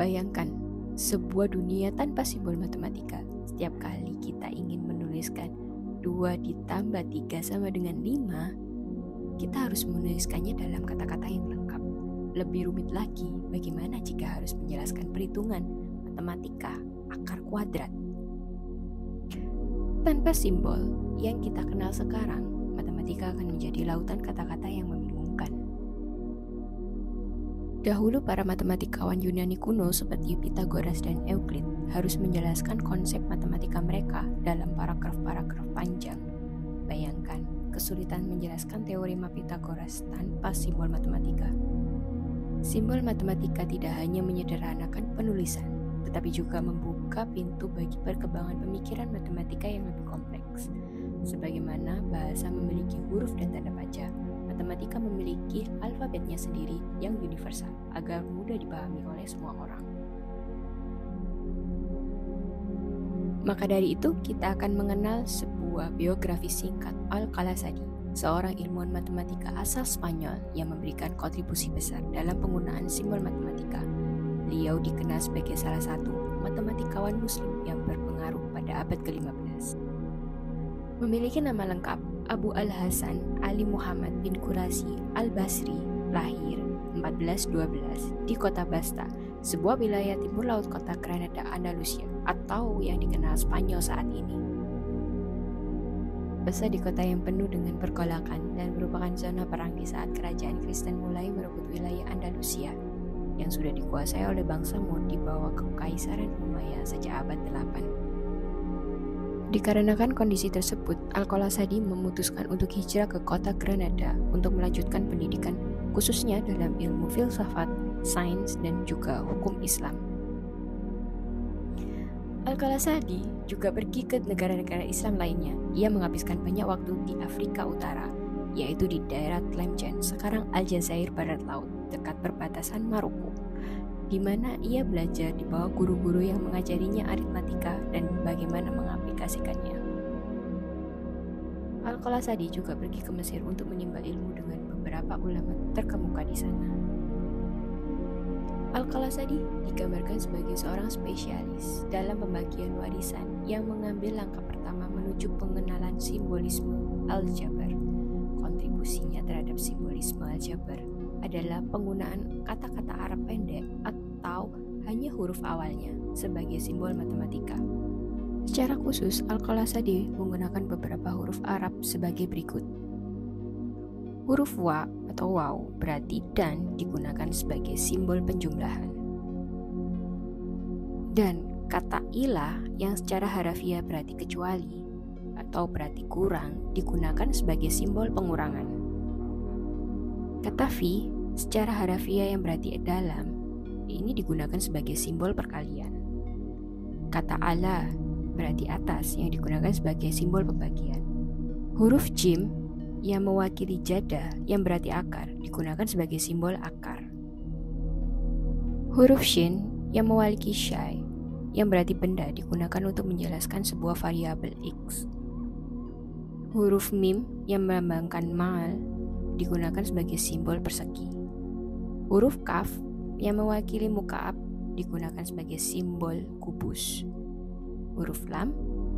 Bayangkan, sebuah dunia tanpa simbol matematika. Setiap kali kita ingin menuliskan 2 ditambah 3 sama dengan 5, kita harus menuliskannya dalam kata-kata yang lengkap. Lebih rumit lagi, bagaimana jika harus menjelaskan perhitungan matematika akar kuadrat? Tanpa simbol yang kita kenal sekarang, matematika akan menjadi lautan kata-kata yang membingungkan. Dahulu para matematikawan Yunani kuno seperti Pythagoras dan Euclid harus menjelaskan konsep matematika mereka dalam paragraf-paragraf panjang. Bayangkan kesulitan menjelaskan teorema Pythagoras tanpa simbol matematika. Simbol matematika tidak hanya menyederhanakan penulisan, tetapi juga membuka pintu bagi perkembangan pemikiran matematika yang lebih kompleks. Sebagaimana bahasa memiliki huruf dan tanda baca, matematika memiliki alfabetnya sendiri yang universal agar mudah dipahami oleh semua orang. Maka dari itu, kita akan mengenal sebuah biografi singkat Al-Qalasadi, seorang ilmuwan matematika asal Spanyol yang memberikan kontribusi besar dalam penggunaan simbol matematika. Beliau dikenal sebagai salah satu matematikawan muslim yang berpengaruh pada abad ke-15. Memiliki nama lengkap Abu Al-Hasan Ali Muhammad bin Quraisy Al-Basri, lahir 1412 di kota Basta, sebuah wilayah timur laut kota Granada, Andalusia, atau yang dikenal Spanyol saat ini. Basta di kota yang penuh dengan pergolakan dan merupakan zona perang di saat kerajaan Kristen mulai merebut wilayah Andalusia yang sudah dikuasai oleh bangsa Moor di bawah Kekaisaran Umayyah sejak abad 8. Dikarenakan kondisi tersebut, Al-Qalasadi memutuskan untuk hijrah ke kota Granada untuk melanjutkan pendidikan khususnya dalam ilmu filsafat, sains, dan juga hukum Islam. Al-Qalasadi juga pergi ke negara-negara Islam lainnya. Ia menghabiskan banyak waktu di Afrika Utara, yaitu di daerah Tlemcen, sekarang Aljazair Barat Laut, dekat perbatasan Maroko, di mana ia belajar di bawah guru-guru yang mengajarinya aritmatika dan bagaimana mengaplikasikannya. Al-Qalasadi juga pergi ke Mesir untuk menimba ilmu dengan beberapa ulama terkemuka di sana. Al-Qalasadi digambarkan sebagai seorang spesialis dalam pembagian warisan yang mengambil langkah pertama menuju pengenalan simbolisme aljabar. Kontribusinya terhadap simbolisme aljabar adalah penggunaan kata-kata Arab pendek atau hanya huruf awalnya sebagai simbol matematika. Secara khusus, Al-Qalasadi menggunakan beberapa huruf Arab sebagai berikut. Huruf wa atau waw berarti dan digunakan sebagai simbol penjumlahan. Dan kata ilah yang secara harafiah berarti kecuali atau berarti kurang digunakan sebagai simbol pengurangan. Kata fi secara harafiah yang berarti dalam ini digunakan sebagai simbol perkalian. Kata ala berarti atas yang digunakan sebagai simbol pembagian. Huruf jim yang mewakili jada yang berarti akar digunakan sebagai simbol akar. Huruf shin yang mewakili syai yang berarti benda digunakan untuk menjelaskan sebuah variabel x. Huruf mim yang melambangkan mal digunakan sebagai simbol persegi. Huruf kaf yang mewakili mukaab digunakan sebagai simbol kubus. Huruf lam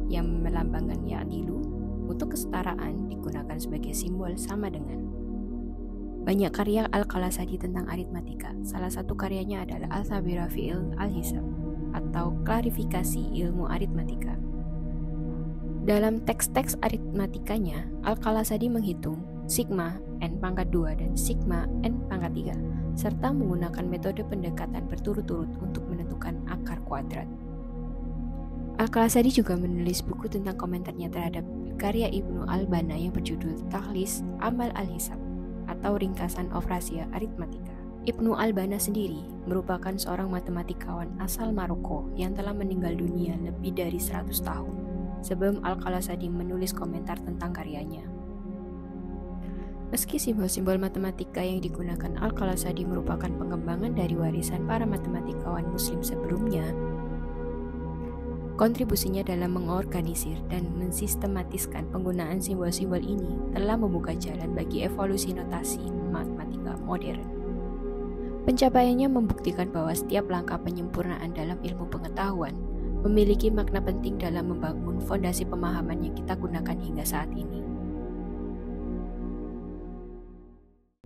yang melambangkan ya'dilu untuk kesetaraan digunakan sebagai simbol sama dengan. Banyak karya Al-Qalasadi tentang aritmatika. Salah satu karyanya adalah Al-Thabira fi al-Hisab atau klarifikasi ilmu aritmatika. Dalam teks-teks aritmatikanya, Al-Qalasadi menghitung sigma n pangkat 2 dan sigma n pangkat 3 serta menggunakan metode pendekatan berturut-turut untuk menentukan akar kuadrat. Al-Qalasadi juga menulis buku tentang komentarnya terhadap karya Ibnu Albana yang berjudul Takhlis Amal Al-Hisab atau ringkasan operasi aritmatika. Ibnu Albana sendiri merupakan seorang matematikawan asal Maroko yang telah meninggal dunia lebih dari 100 tahun sebelum Al-Qalasadi menulis komentar tentang karyanya. Meski simbol-simbol matematika yang digunakan Al-Qalasadi merupakan pengembangan dari warisan para matematikawan muslim sebelumnya, kontribusinya dalam mengorganisir dan mensistematiskan penggunaan simbol-simbol ini telah membuka jalan bagi evolusi notasi matematika modern. Pencapaiannya membuktikan bahwa setiap langkah penyempurnaan dalam ilmu pengetahuan memiliki makna penting dalam membangun fondasi pemahaman yang kita gunakan hingga saat ini.